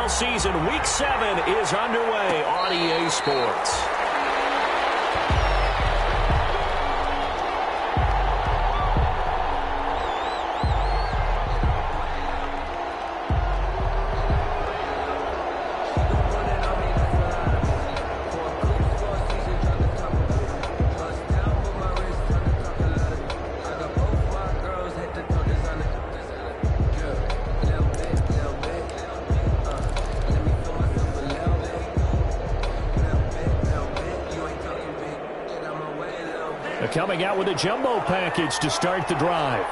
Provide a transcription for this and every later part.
MSFL season, Week 7 is underway on EA Sports. Coming out with a jumbo package to start the drive.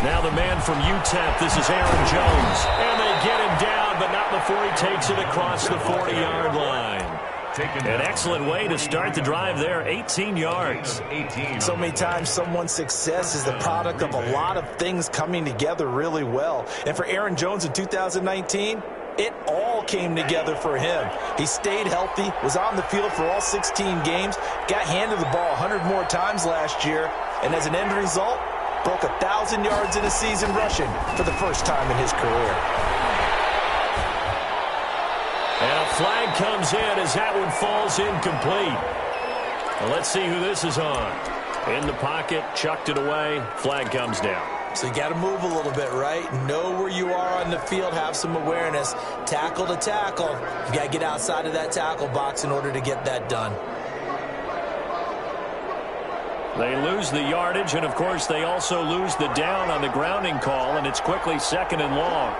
Now the man from UTEP, this is Aaron Jones. And they get him down, but not before he takes it across the 40-yard line. An excellent way to start the drive there, 18 yards. So many times someone's success is the product of a lot of things coming together really well. And for Aaron Jones in 2019, it all came together for him. He stayed healthy, was on the field for all 16 games, got handed the ball 100 more times last year, and as an end result, broke 1,000 yards in a season rushing for the first time in his career. And a flag comes in as that one falls incomplete. Well, let's see who this is on. In the pocket, chucked it away, flag comes down. So you got to move a little bit, right? Know where you are on the field, have some awareness. Tackle to tackle. You got to get outside of that tackle box in order to get that done. They lose the yardage, and of course they also lose the down on the grounding call, and it's quickly 2nd and long.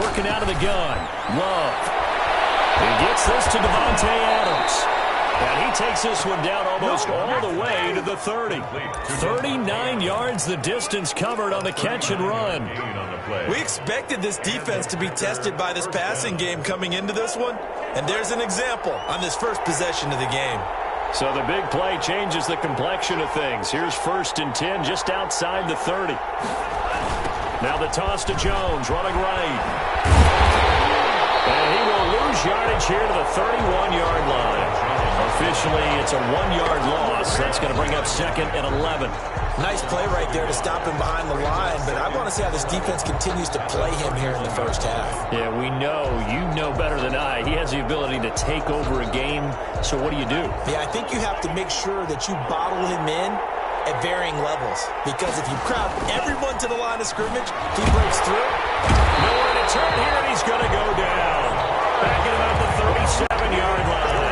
Working out of the gun. Love. He gets this to Devontae Adams. And he takes this one down almost all the way to the 30. 39 yards the distance covered on the catch and run. We expected this defense to be tested by this passing game coming into this one. And there's an example on this first possession of the game. So the big play changes the complexion of things. Here's 1st and 10 just outside the 30. Now the toss to Jones, running right. And he will lose yardage here to the 31-yard line. Officially, it's a 1-yard loss. That's going to bring up 2nd and 11. Nice play right there to stop him behind the line, but I want to see how this defense continues to play him here in the first half. Yeah, we know. You know better than I. He has the ability to take over a game, so what do you do? Yeah, I think you have to make sure that you bottle him in at varying levels, because if you crowd everyone to the line of scrimmage, he breaks through. Nowhere to turn here, and he's going to go down. Back at about the 37-yard line.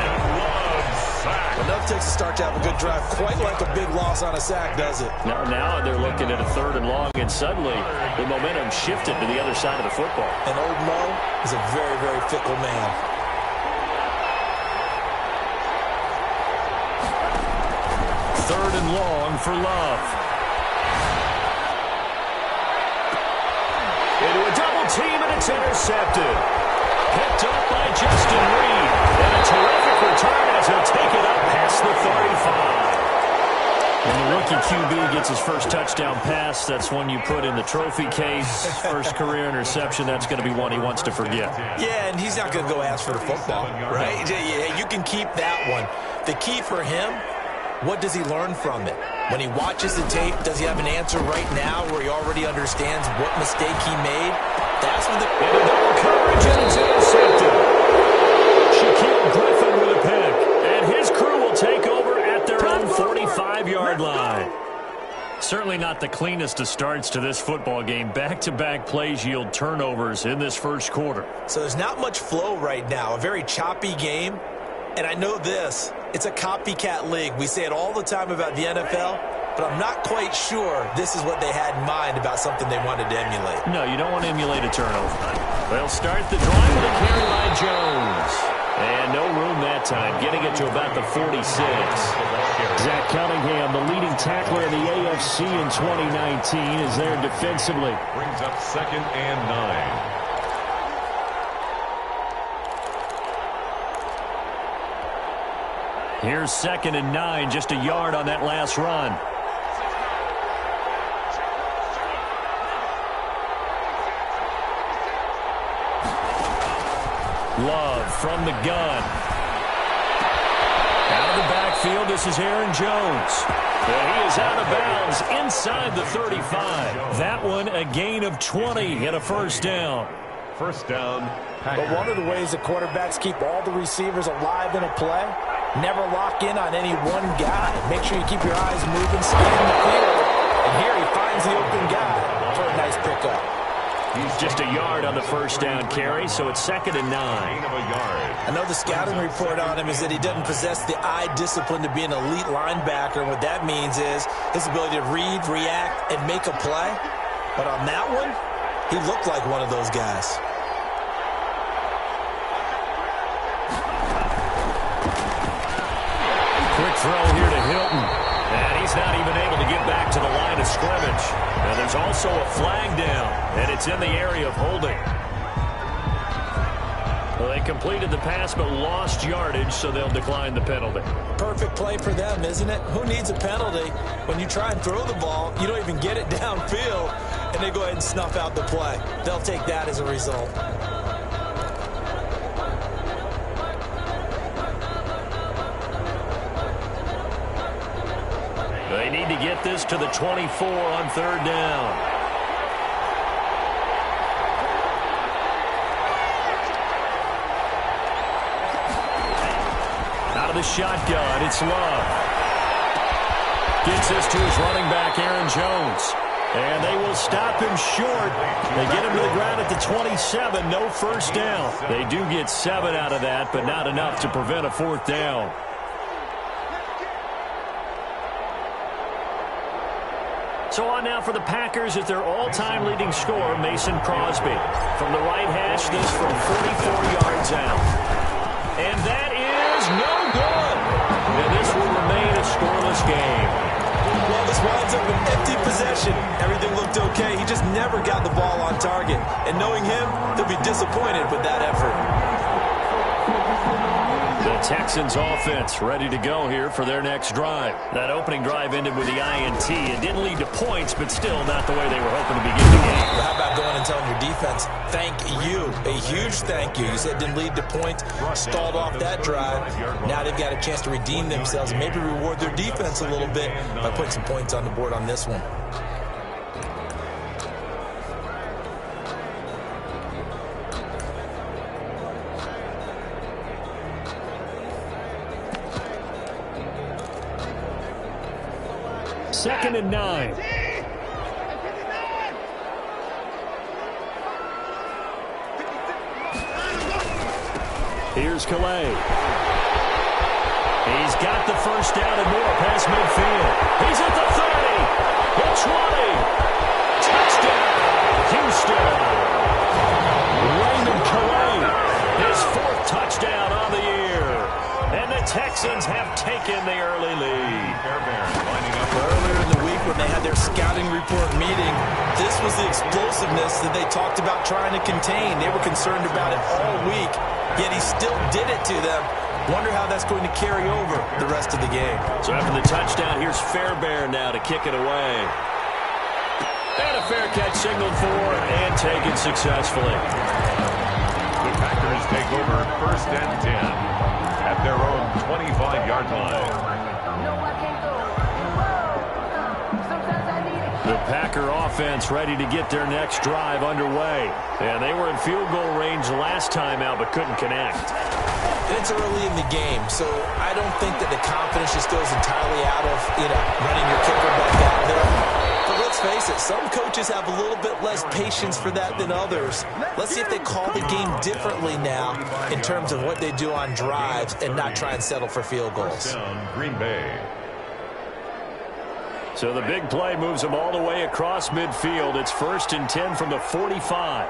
Enough takes a start to have a good drive. Quite like a big loss on a sack, does it? Now they're looking at a 3rd and long, and suddenly the momentum shifted to the other side of the football. And old Mo is a very, very fickle man. Third and long for Love. Into a double team, and it's intercepted. Picked up by Justin Reed. And a terrific return as he'll take it up past the 35. When the rookie QB gets his first touchdown pass, that's one you put in the trophy case. First career interception, that's going to be one he wants to forget. Yeah, and he's not going to go ask for the football, right? You can keep that one. The key for him, what does he learn from it? When he watches the tape, does he have an answer right now where he already understands what mistake he made? That's when the double coverage, and it's intercepted. Shaquille Griffin with a pick, and his crew will take over at their own 45-yard line. Certainly not the cleanest of starts to this football game. Back-to-back plays yield turnovers in this first quarter. So there's not much flow right now. A very choppy game. And I know this. It's a copycat league. We say it all the time about the NFL, but I'm not quite sure this is what they had in mind about something they wanted to emulate. No, you don't want to emulate a turnover. They'll start the drive with a carry by Jones. And no room that time, getting it to about the 46. Zach Cunningham, the leading tackler in the AFC in 2019, is there defensively. Brings up 2nd and 9. Here's 2nd and 9, just a yard on that last run. Love from the gun. Out of the backfield. midfield. This is Aaron Jones. And he is out of bounds inside the 35. That one a gain of 20 and a first down. First down, Packers. But one of the ways that quarterbacks keep all the receivers alive in a play, never lock in on any one guy. Make sure you keep your eyes moving, scan the field. And here he finds the open guy for a nice pickup. He's just a yard on the first down carry, so it's 2nd and 9. I know the scouting report on him is that he doesn't possess the eye discipline to be an elite linebacker. And what that means is his ability to read, react, and make a play. But on that one, he looked like one of those guys. Quick throw here to Hilton. And he's not even able to get back to the line of scrimmage. And there's also a flag down, and it's in the area of holding. Well, they completed the pass but lost yardage, so they'll decline the penalty. Perfect play for them, isn't it? Who needs a penalty when you try and throw the ball, you don't even get it downfield, and they go ahead and snuff out the play. They'll take that as a result. They need to get this to the 24 on 3rd down. Out of the shotgun, it's Love. Gets this to his running back, Aaron Jones. And they will stop him short. They get him to the ground at the 27, no first down. They do get 7 out of that, but not enough to prevent a 4th down. So on now for the Packers at their all-time leading scorer, Mason Crosby. From the right hash, this from 44 yards out. And that is no good. And this will remain a scoreless game. Well, this winds up an empty possession. Everything looked okay. He just never got the ball on target. And knowing him, they'll be disappointed with that effort. The Texans offense ready to go here for their next drive. That opening drive ended with the INT. It didn't lead to points, but still not the way they were hoping to begin the game. How about going and telling your defense, thank you, a huge thank you. You said it didn't lead to points, stalled off that drive. Now they've got a chance to redeem themselves and maybe reward their defense a little bit by putting some points on the board on this one. Second and 9. Here's Calais. He's got the first down and more past midfield. He's at the 30, the 20. Touchdown, Houston. Raymond Calais, his 4th touchdown on the year. And the Texans have taken the early lead. Earlier in the week when they had their scouting report meeting, this was the explosiveness that they talked about trying to contain. They were concerned about it all week, yet he still did it to them. Wonder how that's going to carry over the rest of the game. So after the touchdown, here's Fairbairn now to kick it away. And a fair catch signaled for and taken successfully. The Packers take over 1st and 10 at their own 25-yard line. The Packer offense ready to get their next drive underway. And they were in field goal range last time out but couldn't connect. And it's early in the game, so I don't think that the confidence just goes entirely out of, running your kicker back out there. But let's face it, some coaches have a little bit less patience for that than others. Let's see if they call the game differently now in terms of what they do on drives and not try and settle for field goals. Green Bay. So the big play moves them all the way across midfield. It's 1st and 10 from the 45.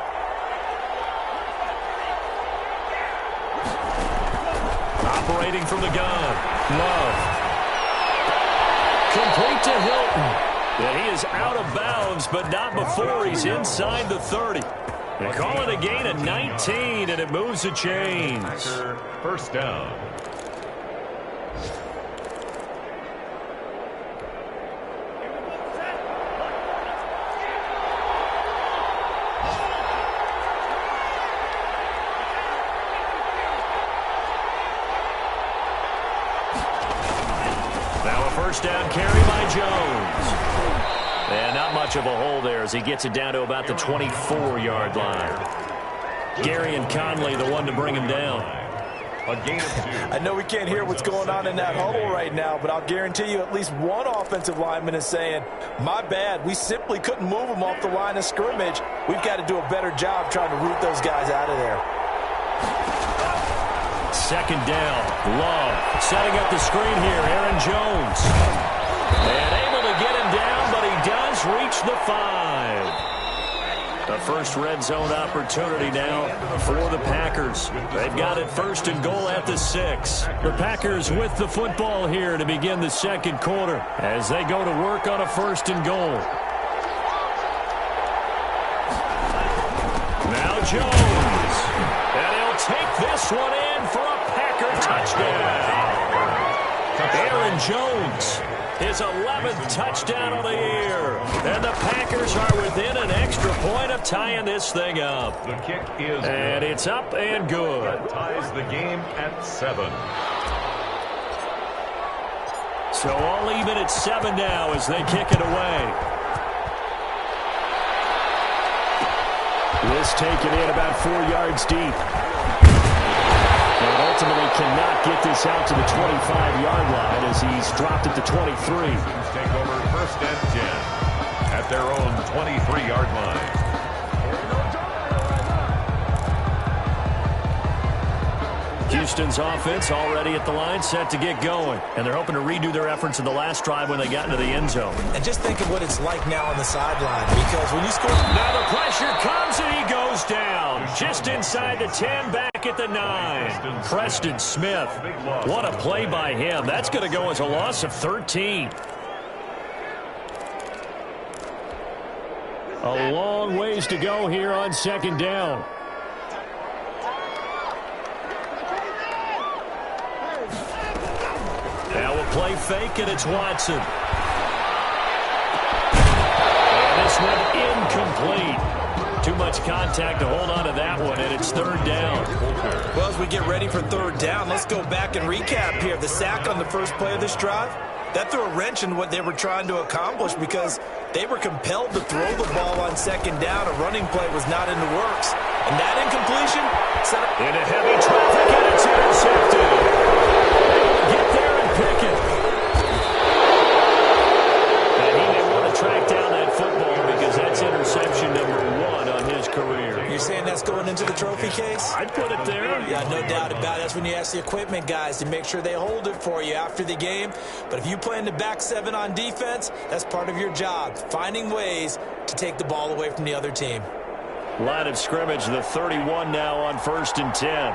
Operating from the gun. Love. Complete to Hilton. And he is out of bounds, but not before he's inside the 30. They call it a gain of 19, and it moves the chains. First down. Now a first down carry by Jones. And not much of a hole there as he gets it down to about the 24-yard line. Gary and Conley, the one to bring him down. A gain of 2. I know we can't hear what's going on in that huddle right now, but I'll guarantee you at least one offensive lineman is saying, my bad, we simply couldn't move them off the line of scrimmage. We've got to do a better job trying to root those guys out of there. Second down. Love setting up the screen here. Aaron Jones. And able to get him down, but he does reach the 5. The first red zone opportunity now for the Packers. They've got it first and goal at the 6. The Packers with the football here to begin the second quarter as they go to work on a first and goal. Now Jones. And he'll take this one in for a Packer touchdown. Aaron Jones, his 11th touchdown of the year. And the Packers are within an extra point of tying this thing up. The kick is and good. it's up and good. That ties the game at 7. So all even at 7 now as they kick it away. This taken in about 4 yards deep. And ultimately cannot get this out to the 25-yard line as he's dropped at the 23. Take over first and 10 at their own 23-yard line. Houston's offense already at the line, set to get going. And they're hoping to redo their efforts in the last drive when they got into the end zone. And just think of what it's like now on the sideline, because when you score... Now the pressure comes and he goes down. Just inside the 10, back at the 9. Preston Smith. What a play by him. That's going to go as a loss of 13. A long ways to go here on second down. Now a play fake, and it's Watson. And this one incomplete. Too much contact to hold on to that one, and it's third down. Well, as we get ready for third down, let's go back and recap here. The sack on the first play of this drive, that threw a wrench in what they were trying to accomplish because they were compelled to throw the ball on second down. A running play was not in the works. And that incompletion set up into heavy traffic, and it's intercepted. Get there and pick it. And he may want to track down that football because that's interception number 1 on his career. You're saying that's going into the trophy case? I'd put it there. Yeah, no doubt about it. That's when you ask the equipment guys to make sure they hold it for you after the game. But if you play in the back 7 on defense, that's part of your job, finding ways to take the ball away from the other team. Line of scrimmage, the 31 now on first and 10.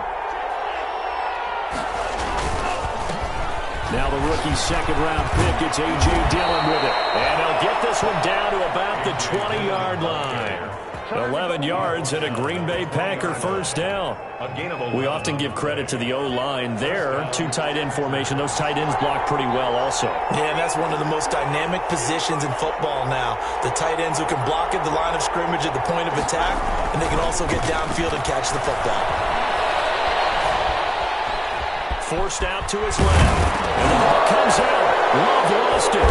Now the rookie second-round pick, it's A.J. Dillon with it. And he'll get this one down to about the 20-yard line. 11 yards and a Green Bay Packer first down. We often give credit to the O-line there. 2 tight end formation. Those tight ends block pretty well also. Yeah, and that's one of the most dynamic positions in football now. The tight ends who can block at the line of scrimmage at the point of attack, and they can also get downfield and catch the football. Forced out to his left. And the ball comes out. Love lost it.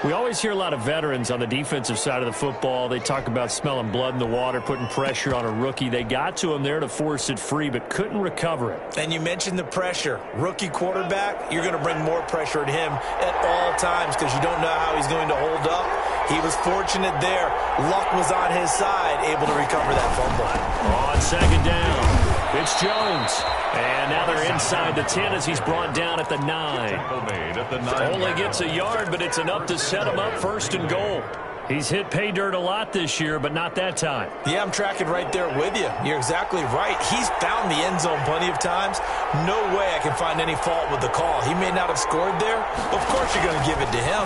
We always hear a lot of veterans on the defensive side of the football. They talk about smelling blood in the water, putting pressure on a rookie. They got to him there to force it free, but couldn't recover it. And you mentioned the pressure. Rookie quarterback, you're going to bring more pressure at him at all times because you don't know how he's going to hold up. He was fortunate there. Luck was on his side, able to recover that fumble. On second down. It's Jones. And now they're inside the 10 as he's brought down at the 9. Only gets a yard, but it's enough to set him up first and goal. He's hit pay dirt a lot this year, but not that time. Yeah, I'm tracking right there with you. You're exactly right. He's found the end zone plenty of times. No way I can find any fault with the call. He may not have scored there. Of course you're going to give it to him.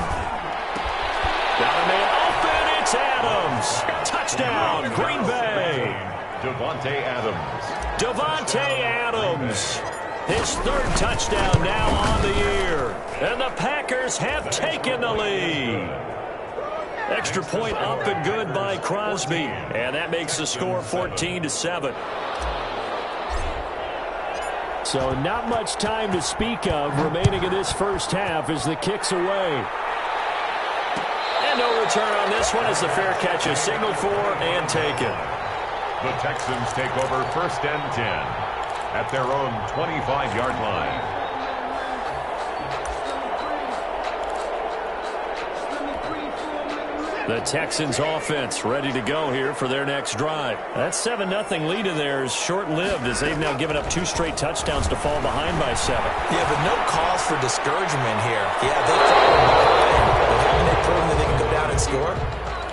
Got a man open. It's Adams. Touchdown, Green Bay. Davante Adams. His 3rd touchdown now on the year. And the Packers have taken the lead. Extra point up and good by Crosby. And that makes the score 14-7. So not much time to speak of remaining in this first half as the kick's away. And no return on this one as the fair catch is signaled for and taken. The Texans take over 1st and 10 at their own 25-yard line. The Texans offense ready to go here for their next drive. That 7-0 lead of theirs short-lived as they've now given up 2 straight touchdowns to fall behind by 7. Yeah, but no cause for discouragement here. Yeah, they fought, but haven't they proven that they can go down and score?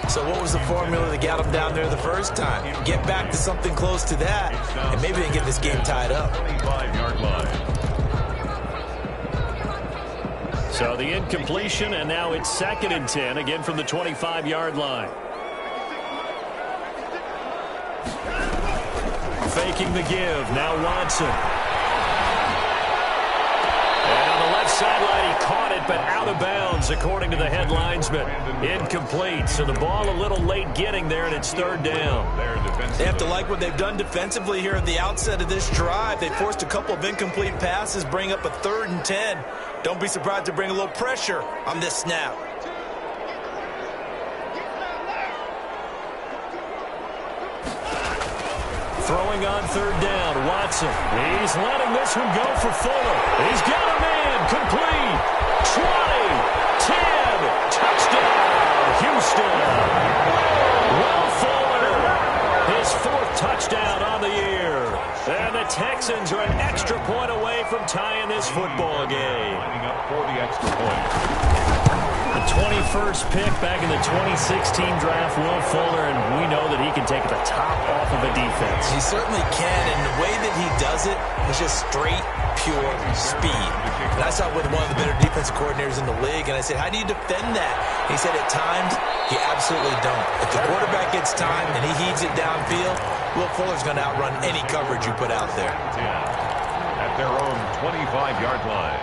So what was the formula that got them down there the first time? Get back to something close to that, and maybe they can get this game tied up. 25-yard line. So the incompletion, and now it's 2nd and 10, again from the 25-yard line. Faking the give, now Watson. And on the left sideline, he caught it, but out of bounds, according to the head linesman. Incomplete, so the ball a little late getting there, and it's 3rd down. They have to like what they've done defensively here at the outset of this drive. They forced a couple of incomplete passes, bring up a 3rd and 10. Don't be surprised to bring a little pressure on this snap. Throwing on 3rd down, Watson. He's letting this one go for Fuller. He's got a man, complete. 20, 10, touchdown, Houston. Will Fuller, his 4th touchdown on the year. And the Texans are an extra point away from tying this football game. Lining up for the extra point. The 21st pick back in the 2016 draft, Will Fuller, and we know that he can take the top off of a defense. He certainly can, and the way that he does it is just straight, pure speed. And I saw it with one of the better defensive coordinators in the league, and I said, how do you defend that? And he said, at times, you absolutely don't. If the quarterback gets time and he heaves it downfield, Will Fuller's going to outrun any coverage you put out there. 10 at their own 25-yard line.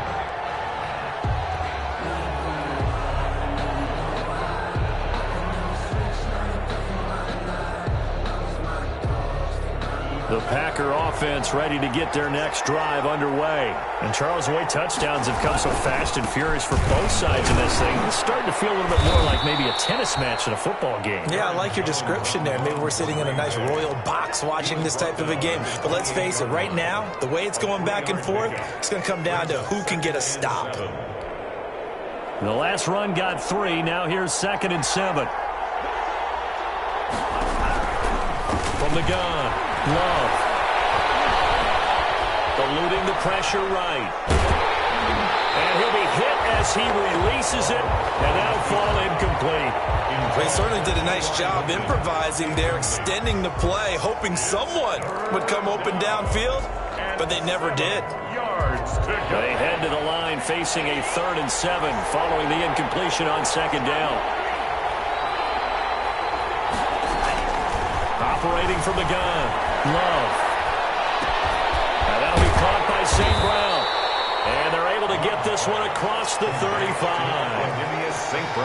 The Packer offense ready to get their next drive underway. And Charles, the way touchdowns have come so fast and furious for both sides in this thing, it's starting to feel a little bit more like maybe a tennis match in a football game. Yeah, I like your description there. Maybe we're sitting in a nice royal box watching this type of a game. But let's face it, right now, the way it's going back and forth, it's going to come down to who can get a stop. The last run got 3. Now here's 2nd and 7. From the gun. Love. Eluding the pressure right. And he'll be hit as he releases it, and that'll fall incomplete. They certainly did a nice job improvising there, extending the play, hoping someone would come open downfield, but they never did. They head to the line facing a 3rd and 7 following the incompletion on 2nd down. Operating from the gun. Love. And that'll be caught by St. Brown. And they're able to get this one across the 35.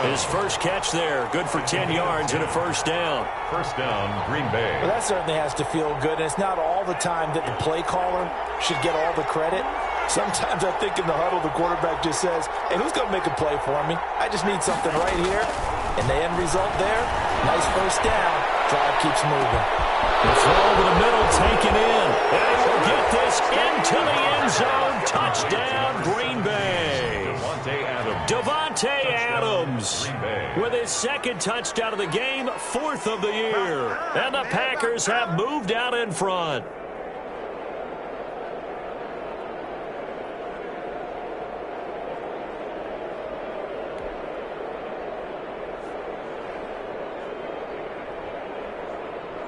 His first catch there, good for 10 yards and a 1st down. 1st down, Green Bay. Well, that certainly has to feel good, and it's not all the time that the play caller should get all the credit. Sometimes I think in the huddle, the quarterback just says, hey, who's going to make a play for me? I just need something right here. And the end result there, nice 1st down. Drive keeps moving. The throw over the middle taken in. And he will get this into the end zone. Touchdown, Green Bay. Davante Adams with his 2nd touchdown of the game, 4th of the year. And the Packers have moved out in front.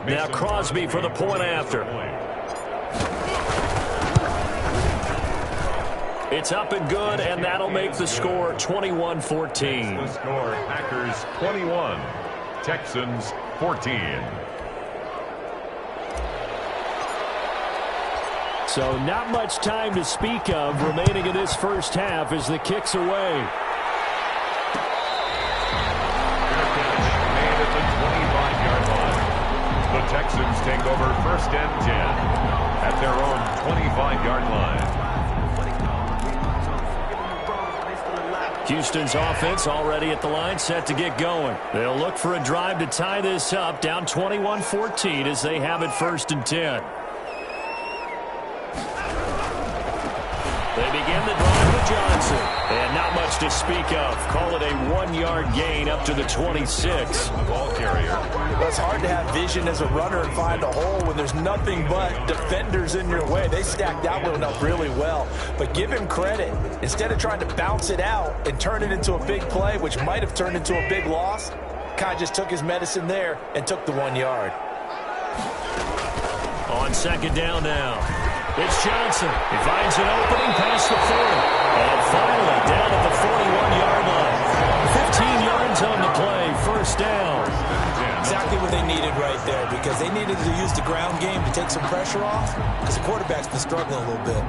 Now Crosby for the point after. It's up and good, and that'll make the score 21-14. The score, Packers 21, Texans 14. So not much time to speak of remaining in this first half as the kick's away. The Texans take over 1st and 10 at their own 25-yard line. Houston's offense already at the line, set to get going. They'll look for a drive to tie this up, down 21-14 as they have it 1st and 10. They begin the drive with Johnson. And not much to speak of. Call it a 1-yard gain up to the 26. Ball carrier. Well, it's hard to have vision as a runner and find a hole when there's nothing but defenders in your way. They stacked that one up really well. But give him credit. Instead of trying to bounce it out and turn it into a big play, which might have turned into a big loss, kind of just took his medicine there and took the 1 yard. On 2nd down now. It's Johnson. He finds an opening past the 40. And finally down at the 41-yard line. 15 yards on the play. 1st down. Exactly what they needed right there, because they needed to use the ground game to take some pressure off, because the quarterback's been struggling a little bit.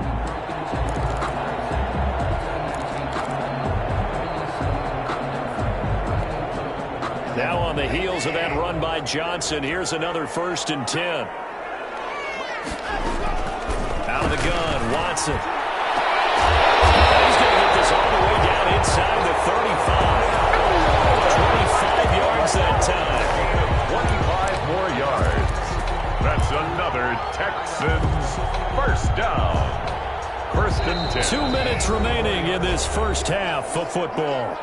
Now on the heels of that run by Johnson, here's another 1st and 10. Out of the gun, Watson. He's going to get this all the way down inside the 35. 25 yards that time. 25 more yards. That's another Texans 1st down. 1st and 10. 2 minutes remaining in this first half of football.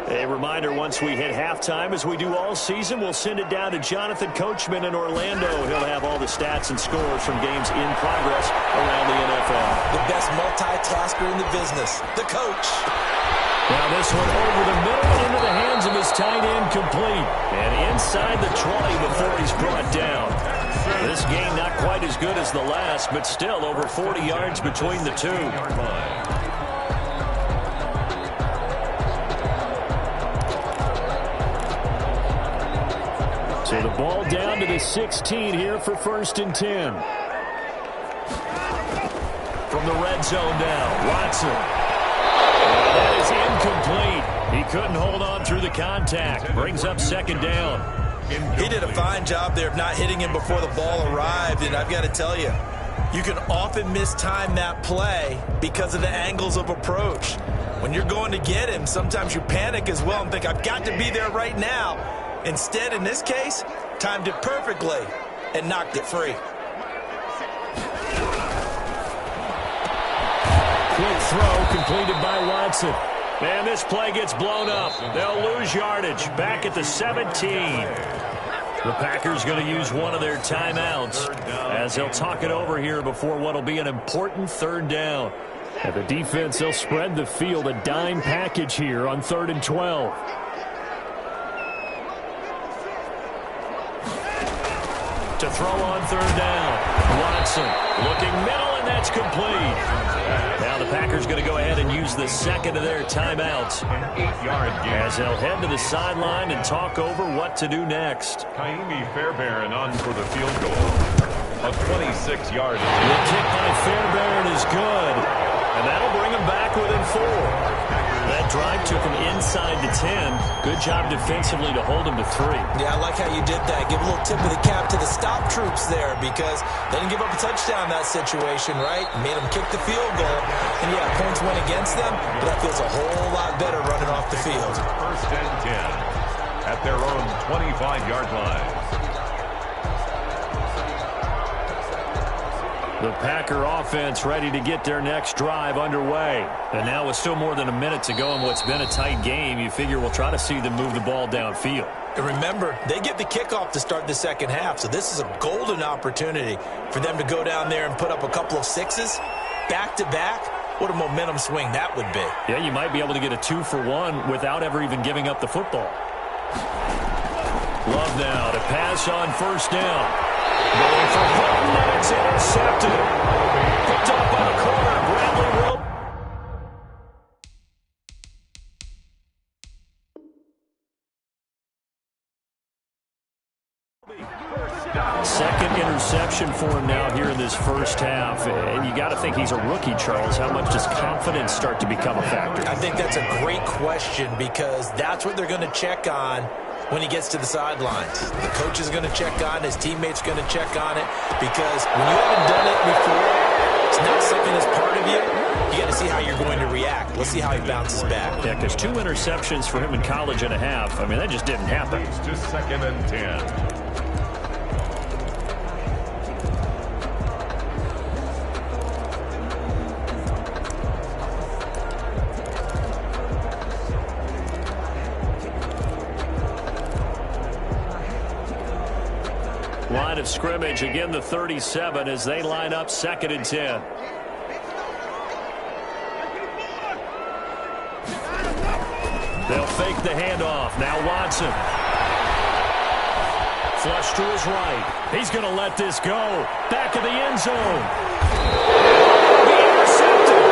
A reminder, once we hit halftime, as we do all season, we'll send it down to Jonathan Coachman in Orlando. He'll have all the stats and scores from games in progress around the NFL. The best multitasker in the business, the coach. Now this one over the middle into the hands of his tight end, complete. And inside the 20 before he's brought down. This game not quite as good as the last, but still over 40 yards between the two. So the ball down to the 16 here for 1st and 10. From the red zone now, Watson. That is incomplete. He couldn't hold on through the contact. Brings up 2nd down. He did a fine job there of not hitting him before the ball arrived, and I've got to tell you, you can often mistime that play because of the angles of approach. When you're going to get him, sometimes you panic as well and think, I've got to be there right now. Instead, in this case, timed it perfectly and knocked it free. Quick throw completed by Watson. And this play gets blown up. They'll lose yardage back at the 17. The Packers going to use one of their timeouts as they'll talk it over here before what will be an important 3rd down. And the defense, they'll spread the field, a dime package here on 3rd and 12. To throw on 3rd down. Watson looking middle, and that's complete. Now the Packers going to go ahead and use the 2nd of their timeouts. An 8-yard gain. As they'll head to the sideline and talk over what to do next. Kaimi Fairbairn on for the field goal. A 26-yard. The kick by Fairbairn is good. And that'll bring them back within 4. That drive took them inside the 10. Good job defensively to hold them to 3. Yeah, I like how you did that. Give a little tip of the cap to the stop troops there, because they didn't give up a touchdown in that situation, right? Made them kick the field goal. And, yeah, points went against them, but that feels a whole lot better running off the field. 1st and 10 at their own 25-yard line. The Packer offense ready to get their next drive underway. And now with still more than a minute to go in what's been a tight game, you figure we'll try to see them move the ball downfield. And remember, they get the kickoff to start the 2nd half, so this is a golden opportunity for them to go down there and put up a couple of 6s back-to-back. What a momentum swing that would be. Yeah, you might be able to get a 2-for-1 without ever even giving up the football. Love now to pass on 1st down. Going for Hilton, and it's intercepted. Picked up on the corner, Bradley Rope. second interception for him now here in this first half. And you got to think he's a rookie, Charles. How much does confidence start to become a factor? I think that's a great question because that's what they're going to check on when he gets to the sidelines. The coach is going to check on it. His teammates are going to check on it because when you haven't done it before, it's not something that's part of you. You got to see how you're going to react. Let's see how he bounces back. Yeah, because 2 interceptions for him in college and a half. I mean, that just didn't happen. It's just 2nd and 10. Line of scrimmage, again the 37 as they line up 2nd and 10. They'll fake the handoff. Now Watson. Flush to his right. He's going to let this go. Back of the end zone. Intercepted.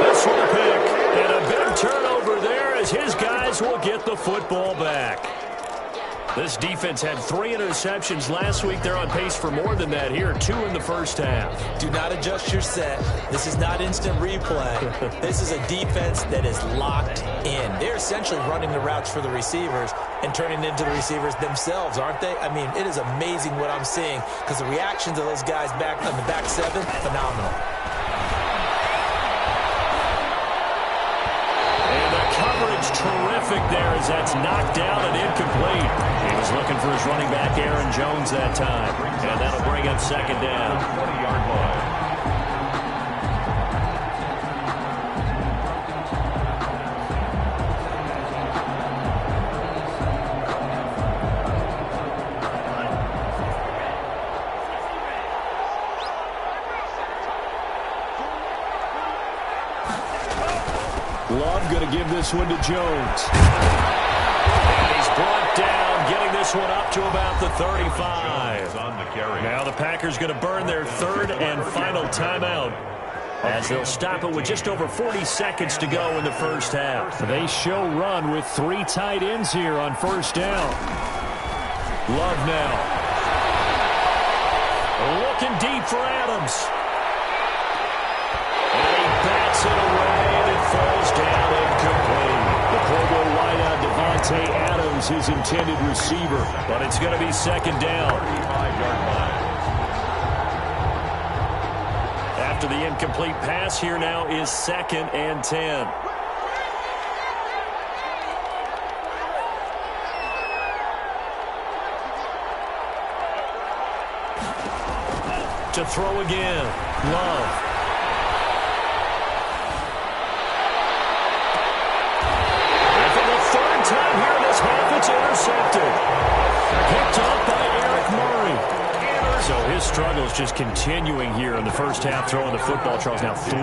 This one a pick. And a big turnover there as his guys will get the football back. This defense had 3 interceptions last week. They're on pace for more than that here. 2 in the first half. Do not adjust your set. This is not instant replay. This is a defense that is locked in. They're essentially running the routes for the receivers and turning into the receivers themselves, aren't they? I mean, it is amazing what I'm seeing because the reactions of those guys back on the back 7, phenomenal. Coverage terrific there as that's knocked down and incomplete. He was looking for his running back, Aaron Jones, that time. And that'll bring up 2nd down. 20-yard line. Love going to give this one to Jones. And he's brought down, getting this one up to about the 35. Now the Packers going to burn their 3rd and final timeout as they'll stop it with just over 40 seconds to go in the first half. They show run with 3 tight ends here on 1st down. Love now. Looking deep for Adams. And he bats it away. Falls down incomplete. The Pro Bowl wideout Devontae Adams, his intended receiver. But it's going to be 2nd down. 35-yard line. After the incomplete pass, here now is 2nd and 10. To throw again. Love. Time here in this half, it's intercepted. Picked up by Eric Murray. So his struggles just continuing here in the first half, throwing the football, Charles. Now 3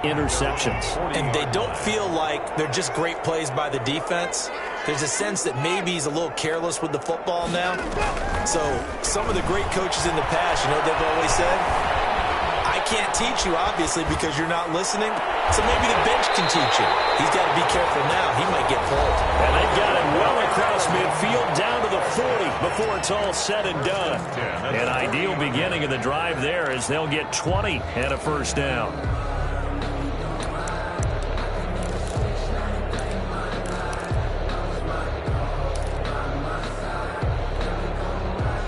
interceptions. And they don't feel like they're just great plays by the defense. There's a sense that maybe he's a little careless with the football now. So some of the great coaches in the past, you know what they've always said? I can't teach you, obviously, because you're not listening. So maybe the bench can teach you. He's got to be careful now. He might get pulled. And they've got it well across midfield down to the 40 before it's all said and done. An ideal beginning of the drive there as they'll get 20 and a first down.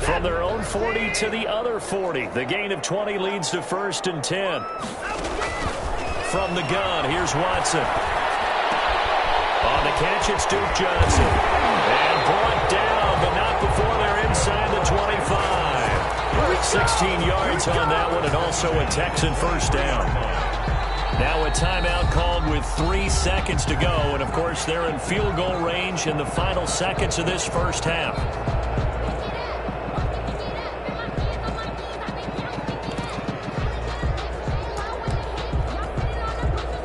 From their own 40 to the other 40. The gain of 20 leads to 1st and 10. From the gun, here's Watson. On the catch, it's Duke Johnson. And brought down, but not before they're inside the 25. 16 yards on that one, and also a Texan first down. Now a timeout called with 3 seconds to go. And, of course, they're in field goal range in the final seconds of this first half.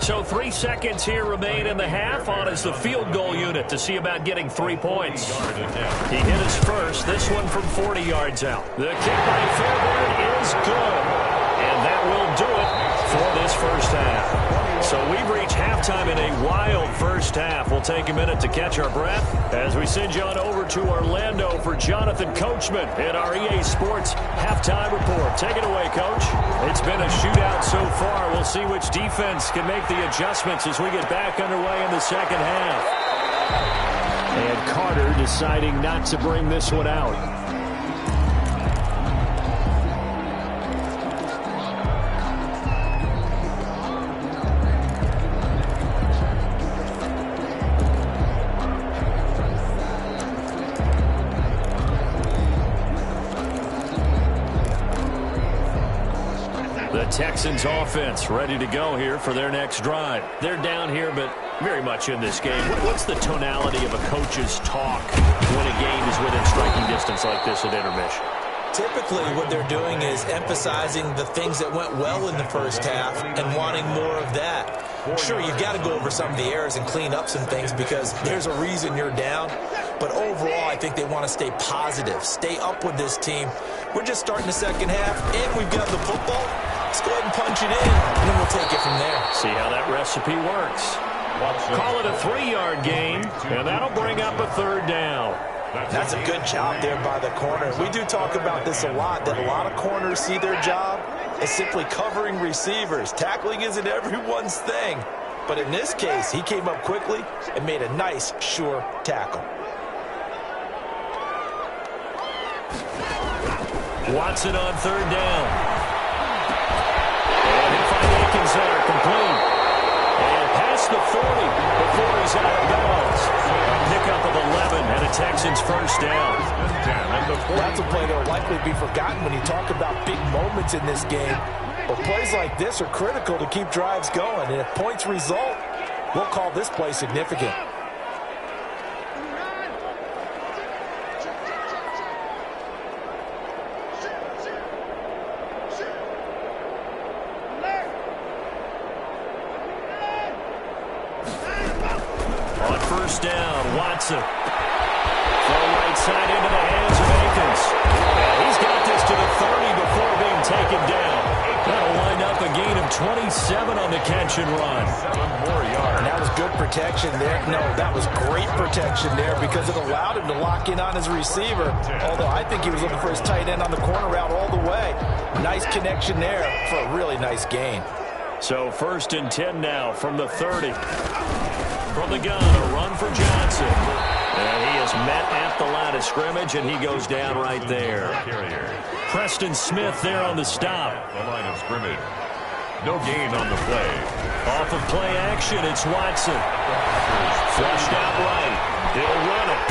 So 3 seconds here remain in the half on as the field goal unit to see about getting 3 points. He hit his first, this one from 40 yards out. The kick by Fairbairn is good. And that will do it for this first half. So we've reached half. Halftime in a wild first half. We'll take a minute to catch our breath as we send you on over to Orlando for Jonathan Coachman in our EA Sports Halftime Report. Take it away, Coach. It's been a shootout so far. We'll see which defense can make the adjustments as we get back underway in the second half. And Carter deciding not to bring this one out. Texans offense ready to go here for their next drive. They're down here, but very much in this game. What's the tonality of a coach's talk when a game is within striking distance like this at intermission? Typically, what they're doing is emphasizing the things that went well in the first half and wanting more of that. Sure, you've got to go over some of the errors and clean up some things because there's a reason you're down. But overall, I think they want to stay positive, stay up with this team. We're just starting the second half, and we've got the football. Let's go ahead and punch it in, and then we'll take it from there. See how that recipe works. Call it a 3-yard gain, and that'll bring up a third down. That's a good job there by the corner. We do talk about this a lot, that a lot of corners see their job as simply covering receivers. Tackling isn't everyone's thing. But in this case, he came up quickly and made a nice, sure tackle. Watson on third down. And he'll find Akins there, complete. And past the 40 before he's out of bounds. Pickup of 11 and a Texans first down. That's a play that will likely be forgotten when you talk about big moments in this game. But plays like this are critical to keep drives going. And if points result, we'll call this play significant. Down, Watson. Throw right side into the hands of Akins. And he's got this to the 30 before being taken down. That'll wind up a gain of 27 on the catch and run. 7 more yards. And that was good protection there. No, that was great protection there because it allowed him to lock in on his receiver. Although I think he was looking for his tight end on the corner route all the way. Nice connection there for a really nice gain. So 1st and 10 now from the 30. From the gun, a run for Johnson. And he is met at the line of scrimmage, and he goes down right there. Preston Smith there on the stop. The line of scrimmage. No gain on the play. Off of play action, it's Watson. Flushed out right. He'll run it.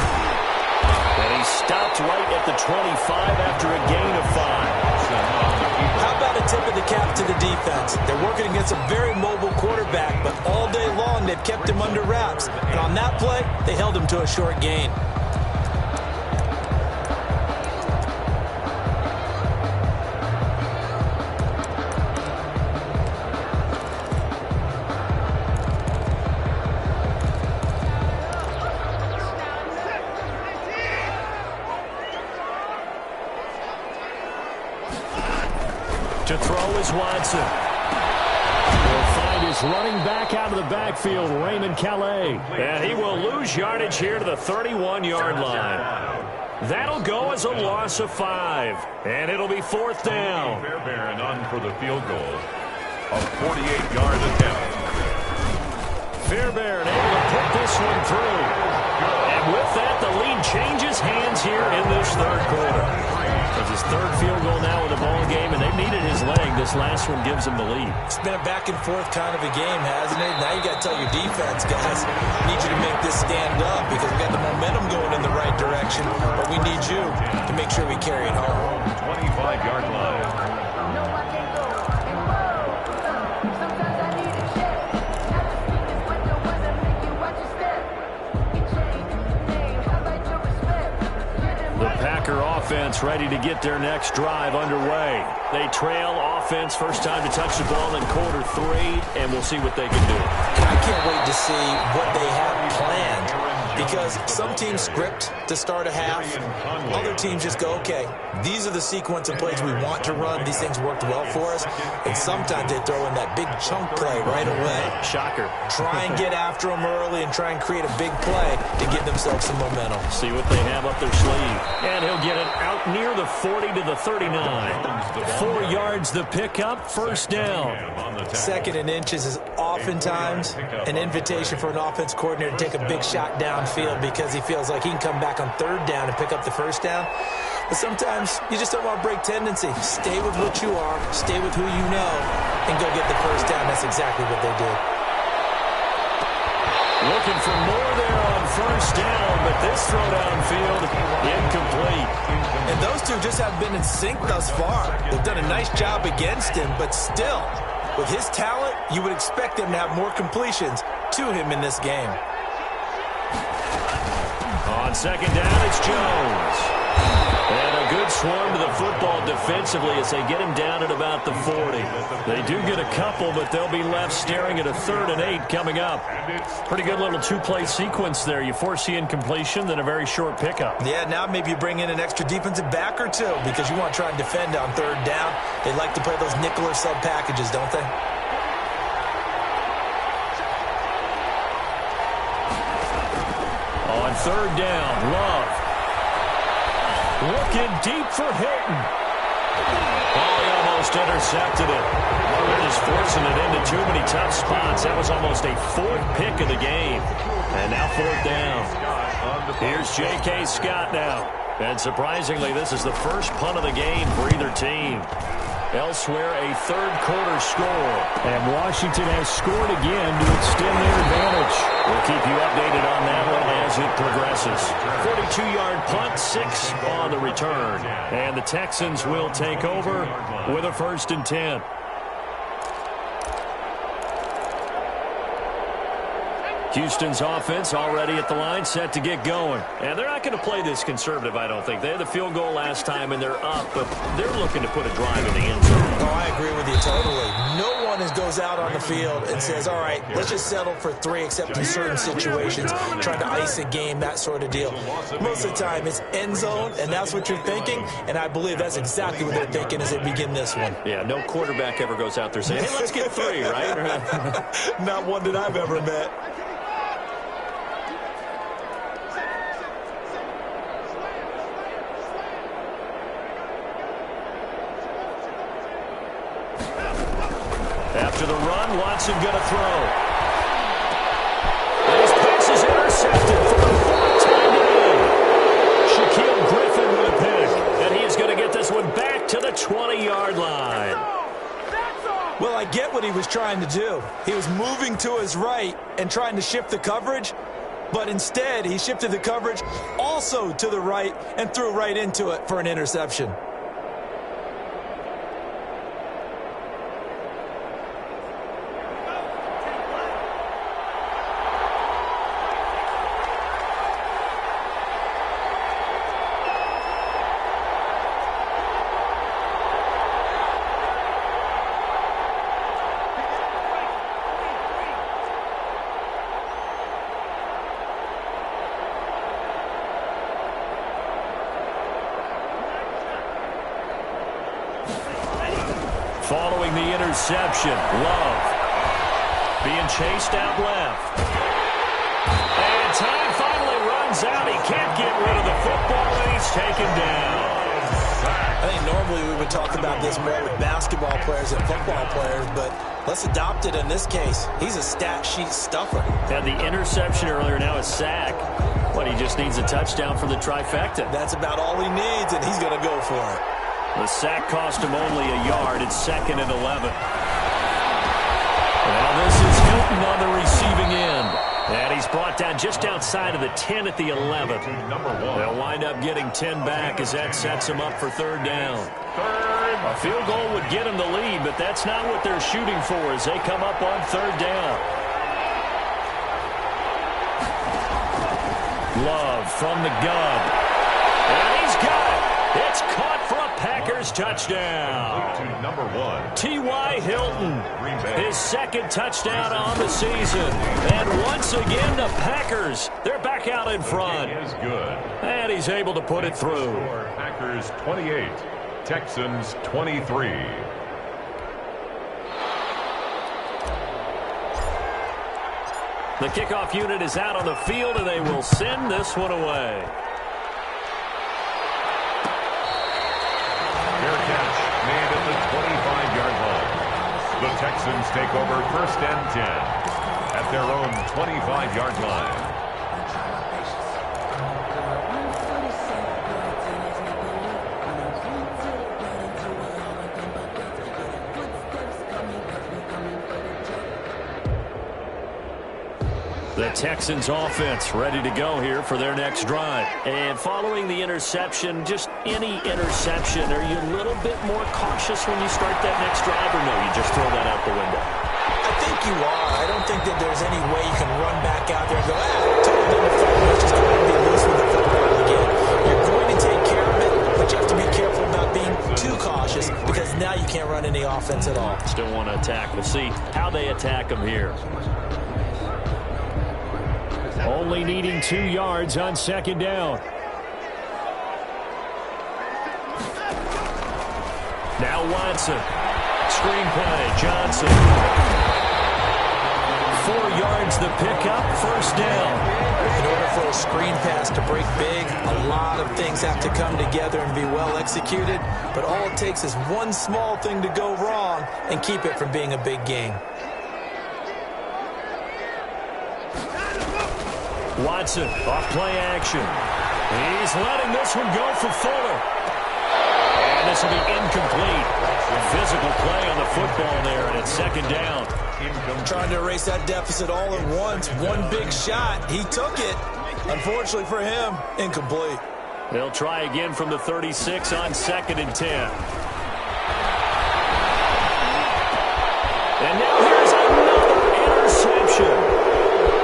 And he stopped right at the 25 after a gain of 5. How about a tip of the cap to the defense? They're working against a very mobile quarterback, but all day long they've kept him under wraps. And on that play, they held him to a short gain. To throw is Watson. He'll find his running back out of the backfield, Raymond Calais. And he will lose yardage here to the 31-yard line. That'll go as a loss of 5. And it'll be 4th down. Fairbairn on for the field goal. A 48-yard attempt. Fairbairn able to put this one through. And with that, the lead changes hands here in this third quarter. It's his 3rd field goal now in the ball game, and they've needed his leg. This last one gives him the lead. It's been a back-and-forth kind of a game, hasn't it? Now you got to tell your defense, guys, need you to make this stand up because we got the momentum going in the right direction, but we need you to make sure we carry it home. 25-yard line. Packer offense ready to get their next drive underway. They trail offense, first time to touch the ball in quarter 3, and we'll see what they can do. I can't wait to see what they have planned. because some teams script to start a half. Other teams just go, okay, these are the sequence of plays we want to run. These things worked well for us. And sometimes they throw in that big chunk play right away. Shocker. Try and get after them early and try and create a big play to give themselves some momentum. See what they have up their sleeve. And he'll get it out near the 40 to the 39. 4 yards the pickup, first down. 2nd and inches is oftentimes an invitation for an offense coordinator to take a big shot downfield because he feels like he can come back on 3rd down and pick up the first down. But sometimes you just don't want to break tendency. Stay with what you are, stay with who you know, and go get the first down. That's exactly what they did. Looking for more there on first down, but this throw downfield, incomplete. And those two just have been in sync thus far. They've done a nice job against him, but still, with his talent, you would expect them to have more completions to him in this game. On 2nd down, it's Jones. And a good swarm to the football defensively as they get him down at about the 40. They do get a couple, but they'll be left staring at a 3rd and 8 coming up. Pretty good little 2-play sequence there. You force the incompletion, then a very short pickup. Yeah, now maybe you bring in an extra defensive back or two because you want to try and defend on 3rd down. They like to play those nickel or sub packages, don't they? On 3rd down, Love. Looking deep for Hilton. Oh, he almost intercepted it. They're just forcing it into too many tough spots. That was almost a 4th pick of the game. And now 4th down. Here's J.K. Scott now. And surprisingly, this is the first punt of the game for either team. Elsewhere, a 3rd quarter score. And Washington has scored again to extend their advantage. We'll keep you updated on that one as it progresses. 42-yard punt, 6 on the return. And the Texans will take over with a 1st and 10. Houston's offense already at the line, set to get going. And they're not going to play this conservative, I don't think. They had the field goal last time, and they're up, but they're looking to put a drive in the end zone. Oh, I agree with you totally. No one goes out on the field and says, all right, let's just settle for 3, except in certain situations, trying to ice a game, that sort of deal. Most of the time, it's end zone, and that's what you're thinking, and I believe that's exactly what they're thinking as they begin this one. Yeah, no quarterback ever goes out there saying, hey, let's get 3, right? Not one that I've ever met. After the run, Watson going to throw. And his pass is intercepted for the 4th time today. Shaquille Griffin with a pick. And he is going to get this one back to the 20-yard line. Well, I get what he was trying to do. He was moving to his right and trying to shift the coverage, but instead he shifted the coverage also to the right and threw right into it for an interception. Following the interception, Love being chased out left. And time finally runs out. He can't get rid of the football, and he's taken down. I think normally we would talk about this more with basketball players and football players, but let's adopt it in this case. He's a stat sheet stuffer. Had the interception earlier, now a sack. But he just needs a touchdown for the trifecta. That's about all he needs, and he's going to go for it. The sack cost him only a yard. It's 2nd and 11. Now this is Hilton on the receiving end. And he's brought down just outside of the 10 at the 11. They'll wind up getting 10 back as that sets him up for 3rd down. A field goal would get him the lead, but that's not what they're shooting for as they come up on 3rd down. Love from the gun. And he's got it. It's caught for a pack Packers touchdown. To number 1. T.Y. Hilton, his second touchdown on the season. And once again, the Packers, they're back out in front. Is good. And he's able to put it through. Packers 28, Texans 23. The kickoff unit is out on the field, and they will send this one away. Fair catch made at the 25-yard line. The Texans take over 1st and 10 at their own 25-yard line. The Texans offense ready to go here for their next drive. And following the interception, just any interception, are you a little bit more cautious when you start that next drive, or no, you just throw that out the window? I think you are. I don't think that there's any way you can run back out there and go, totally done the football. Let's just go ahead and be loose with the football again. You're going to take care of it, but you have to be careful about being too cautious because now you can't run any offense at all. Still want to attack. We'll see how they attack them here. Only needing 2 yards on 2nd down. Now Watson. Screen play. Johnson. 4 yards the pickup. 1st down. In order for a screen pass to break big, a lot of things have to come together and be well executed. But all it takes is one small thing to go wrong and keep it from being a big game. Watson, off play action. He's letting this one go for Fuller. And this will be incomplete. Physical play on the football there, and it's 2nd down. Trying to erase that deficit all at once. One big shot. He took it. Unfortunately for him, incomplete. They'll try again from the 36 on 2nd and 10. And now here's another interception.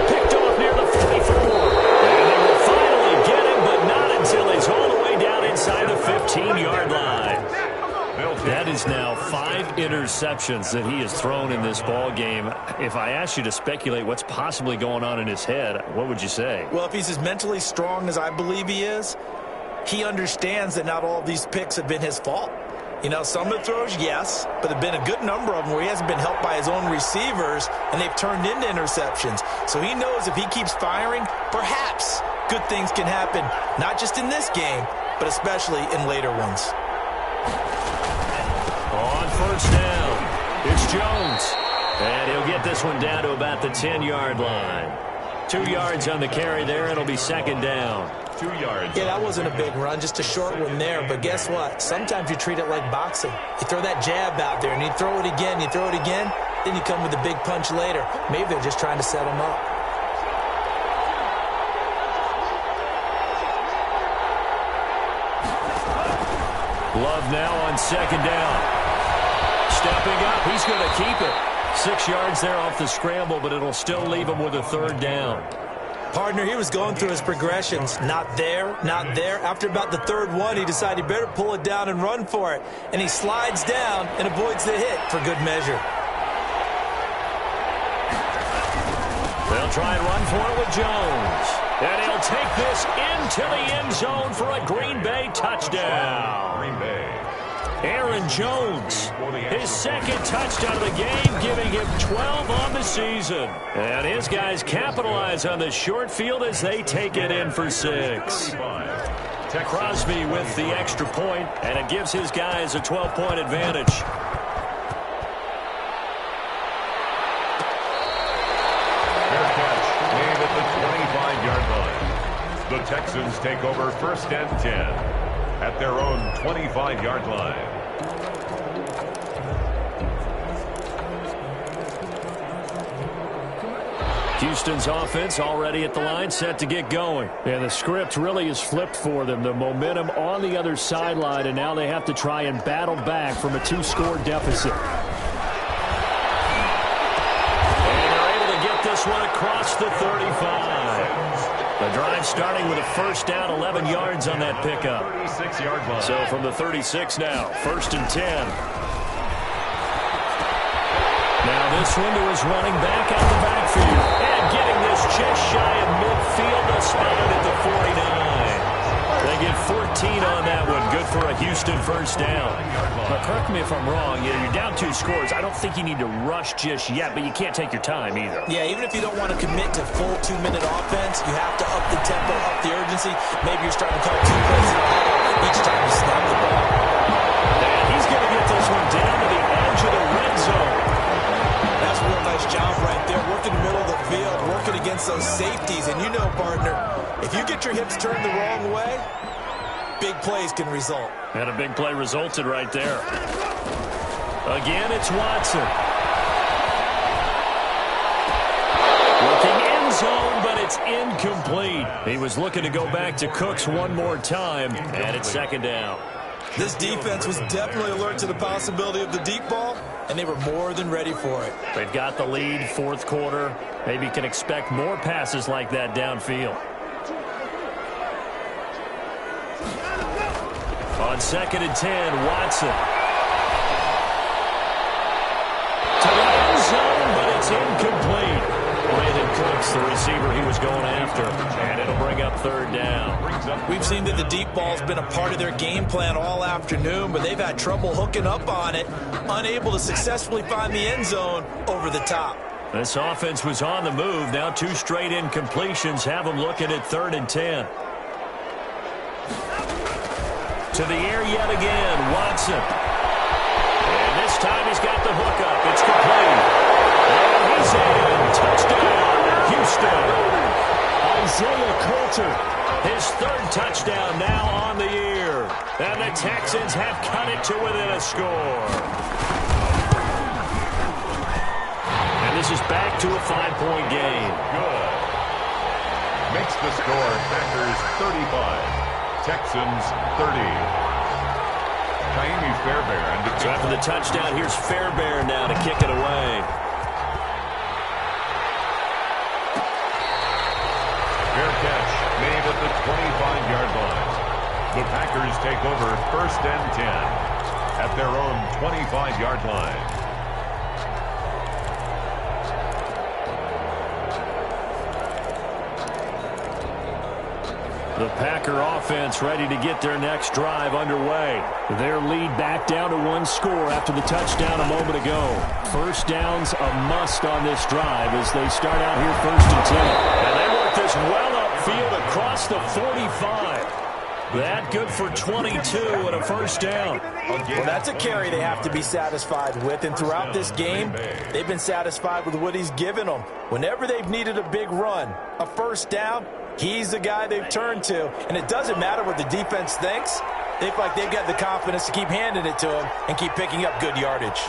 Picked off near the 44. And they will finally get him, but not until he's all the way down inside the 15-yard line. That is now 5 interceptions that he has thrown in this ball game. If I asked you to speculate what's possibly going on in his head, what would you say? Well, if he's as mentally strong as I believe he is, he understands that not all of these picks have been his fault. You know, some of the throws, yes, but there have been a good number of them where he hasn't been helped by his own receivers, and they've turned into interceptions. So he knows if he keeps firing, perhaps good things can happen, not just in this game, but especially in later ones. On 1st down, it's Jones. And he'll get this one down to about the 10-yard line. 2 yards on the carry there. It'll be 2nd down. 2 yards. Yeah, that wasn't a big run, just a short one there. But guess what? Sometimes you treat it like boxing. You throw that jab out there, and you throw it again, then you come with a big punch later. Maybe they're just trying to set him up. Love now on 2nd down. Stepping up, he's going to keep it. 6 yards there off the scramble, but it'll still leave him with a 3rd down. Partner, he was going through his progressions. Not there, not there. After about the 3rd one, he decided he better pull it down and run for it. And he slides down and avoids the hit for good measure. They'll try and run for it with Jones. And he'll take this into the end zone for a Green Bay touchdown. Green Bay. Aaron Jones, his 2nd touchdown of the game, giving him 12 on the season. And his guys capitalize on the short field as they take it in for 6. Crosby with the extra point, and it gives his guys a 12-point advantage. Fair catch made at the 25-yard line. The Texans take over 1st and 10 at their own 25-yard line. Houston's offense already at the line, set to get going. And the script really is flipped for them. The momentum on the other sideline, and now they have to try and battle back from a 2-score deficit. And they're able to get this one across the 35. A drive starting with a first down, 11 yards on that pickup. 36-yard line. So from the 36 now, 1st and 10. Now this one to his running back out of the backfield. And getting this just shy of midfield, a spot at the 49. They get 14 on that one. Good for a Houston first down. But correct me if I'm wrong. You're down 2 scores. I don't think you need to rush just yet, but you can't take your time either. Yeah, even if you don't want to commit to full 2-minute offense, you have to up the tempo, up the urgency. Maybe you're starting to call 2 plays in a huddle each time you snap the ball. And he's going to get this one down to the edge of the red zone. That's a real nice job right there, working the middle of the field, working against those safeties. And you know, partner, if you get your hips turned the wrong way, big plays can result. And a big play resulted right there. Again, it's Watson. Looking end zone, but it's incomplete. He was looking to go back to Cooks one more time, and it's 2nd down. This defense was definitely alert to the possibility of the deep ball, and they were more than ready for it. They've got the lead, 4th quarter. Maybe can expect more passes like that downfield. On 2nd and 10, Watson. To the end zone, but it's incomplete. Brandon Cooks, the receiver he was going after, and it'll bring up 3rd down. We've seen that the deep ball's been a part of their game plan all afternoon, but they've had trouble hooking up on it, unable to successfully find the end zone over the top. This offense was on the move. Now 2 straight incompletions have them looking at 3rd and 10. To the air yet again, Watson. And this time he's got the hook up. It's complete. And he's in. Touchdown, Houston. Isaiah Coulter, his 3rd touchdown now on the year. And the Texans have cut it to within a score. And this is back to a 5-point game. Good. Makes the score Packers 35. Texans 30. Kaimi Fairbairn. So after the touchdown, here's Fairbairn now to kick it away. Fair catch made at the 25-yard line. The Packers take over 1st and 10 at their own 25-yard line. The Packer offense ready to get their next drive underway. Their lead back down to 1 score after the touchdown a moment ago. 1st down's a must on this drive as they start out here 1st and 10. And they work this well upfield across the 45. That good for 22 and a 1st down. Well, that's a carry they have to be satisfied with. And throughout this game, they've been satisfied with what he's given them. Whenever they've needed a big run, a 1st down, he's the guy they've turned to. And it doesn't matter what the defense thinks. They feel like they've got the confidence to keep handing it to him and keep picking up good yardage.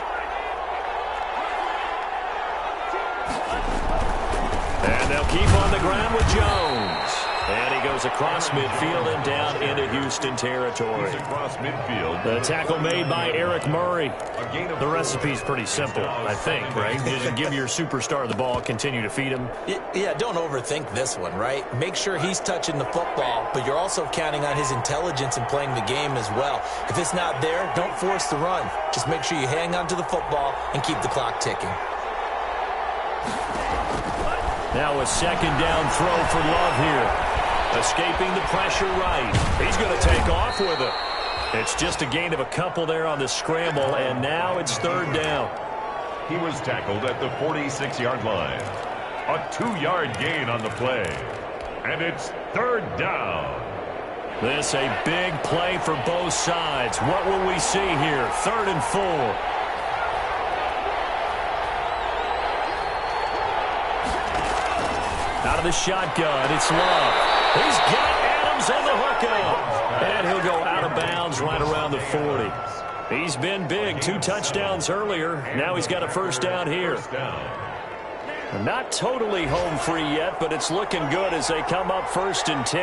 And they'll keep on the ground with Jones. And he goes across midfield and down into Houston territory. Across midfield. The tackle made by Eric Murray. The recipe's pretty simple, I think, right? Just give your superstar the ball, continue to feed him. Yeah, don't overthink this one, right? Make sure he's touching the football, but you're also counting on his intelligence in playing the game as well. If it's not there, don't force the run. Just make sure you hang on to the football and keep the clock ticking. Now a 2nd down throw for Love here. Escaping the pressure right. He's going to take off with it. It's just a gain of a couple there on the scramble, and now it's 3rd down. He was tackled at the 46-yard line. A 2-yard gain on the play. And it's 3rd down. This a big play for both sides. What will we see here? 3rd and 4. Out of the shotgun, it's Love. He's got Adams on the hookup. And he'll go out of bounds right around the 40. He's been big. 2 touchdowns earlier. Now he's got a 1st down here. Not totally home free yet, but it's looking good as they come up 1st and 10.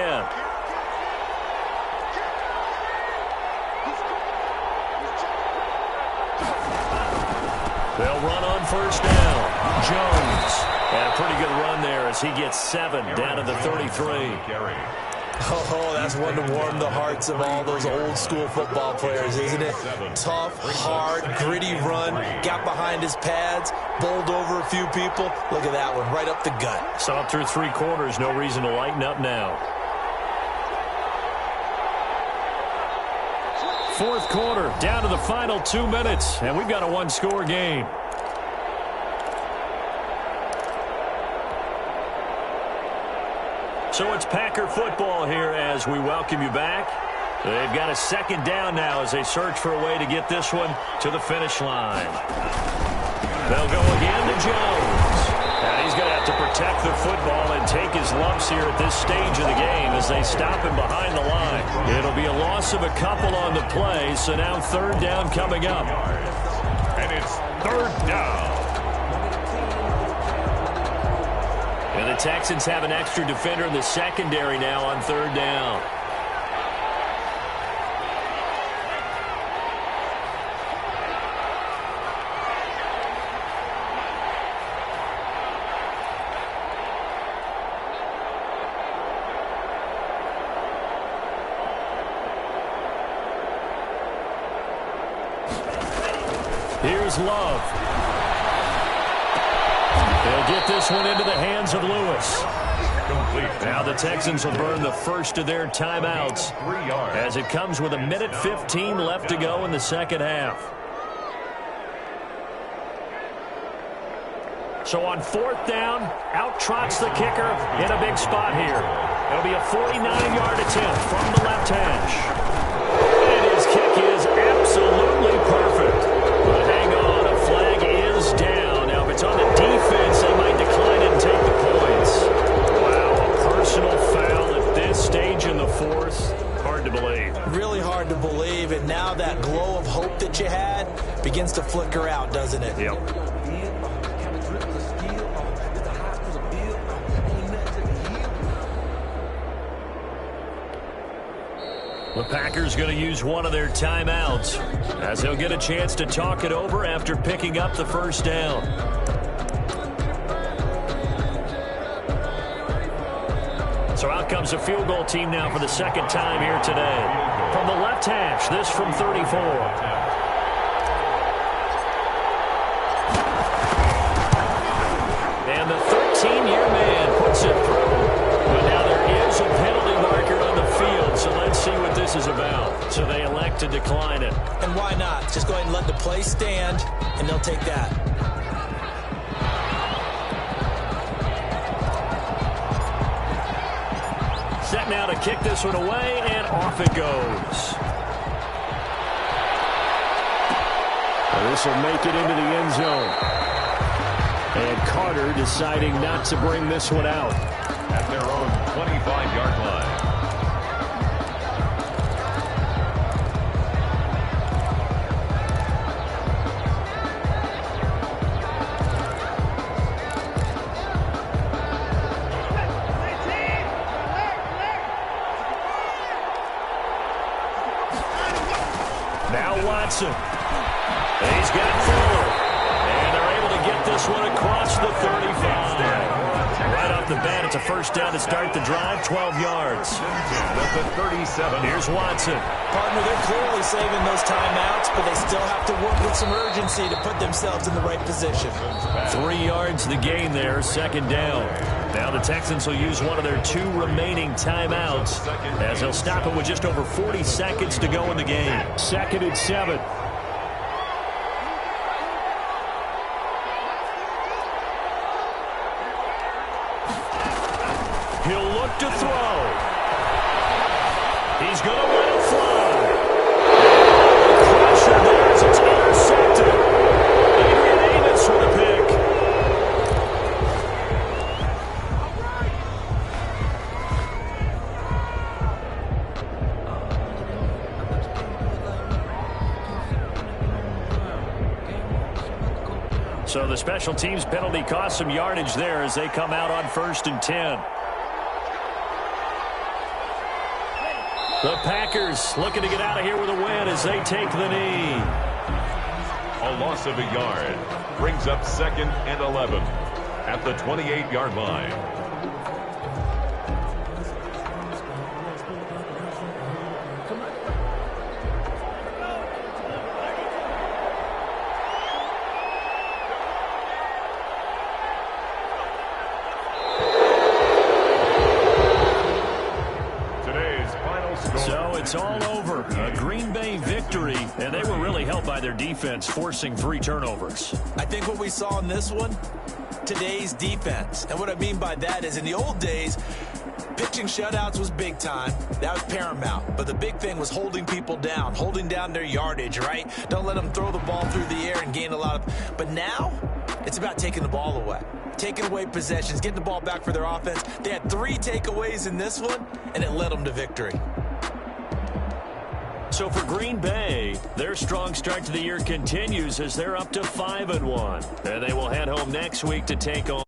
They'll run on 1st down. Jones. And a pretty good run there as he gets 7 down to the 33. Oh, that's one to warm the hearts of all those old-school football players, isn't it? Tough, hard, gritty run, got behind his pads, bowled over a few people. Look at that one, right up the gut. So up through 3 quarters, no reason to lighten up now. 4th quarter, down to the final 2 minutes, and we've got a one-score game. So it's Packer football here as we welcome you back. They've got a 2nd down now as they search for a way to get this one to the finish line. They'll go again to Jones. Now he's going to have to protect the football and take his lumps here at this stage of the game as they stop him behind the line. It'll be a loss of a couple on the play, so now 3rd down coming up. And it's 3rd down. And the Texans have an extra defender in the secondary now on 3rd down. Here's Love. They'll get this one into the hands of Lewis. Now the Texans will burn the first of their timeouts as it comes with 1:15 left to go in the 2nd half. So on 4th down, out trots the kicker in a big spot here. It'll be a 49-yard attempt from the left hash. And his kick is absolutely perfect. But hang on, a flag is down. Now, if it's on the defense, they might decline it and take the points. Wow, a personal foul at this stage in the 4th. Hard to believe. Really hard to believe, and now that glow of hope that you had begins to flicker out, doesn't it? Yep. The Packers going to use one of their timeouts as they'll get a chance to talk it over after picking up the 1st down. So out comes a field goal team now for the 2nd time here today. From the left hash, this from 34. And the 13-year man puts it through. But now there is a penalty marker on the field, so let's see what this is about. So they elect to decline it. And why not? Just go ahead and let the play stand, and they'll take that. Set now to kick this one away, and off it goes. Well, this will make it into the end zone. And Carter deciding not to bring this one out. At their own 25-yard line. Now Watson. He's got Fuller. And they're able to get this one across the 35. Right off the bat, it's a 1st down to start the drive, 12 yards. At the 37. Here's Watson. Partner, they're clearly saving those timeouts, but they still have to work with some urgency to put themselves in the right position. 3 yards the gain there, 2nd down. Now the Texans will use one of their 2 remaining timeouts as they'll stop it with just over 40 seconds to go in the game. 2nd and 7. He'll look to throw. He's going to let it fly. Pressure there as it's intercepted. Adrian Amos with a pick. So the special teams penalty cost some yardage there as they come out on 1st and 10. The Packers looking to get out of here with a win as they take the knee. A loss of a yard brings up 2nd and 11. at the 28-yard line. So it's all over. A Green Bay victory, and they were really helped by their defense, forcing 3 turnovers. I think what we saw in this one, today's defense. And what I mean by that is in the old days, pitching shutouts was big time. That was paramount. But the big thing was holding people down, holding down their yardage, right? Don't let them throw the ball through the air and gain a lot of... But now, it's about taking the ball away. Taking away possessions, getting the ball back for their offense. They had 3 takeaways in this one, and it led them to victory. So for Green Bay, their strong start to the year continues as they're up to 5-1. And they will head home next week to take on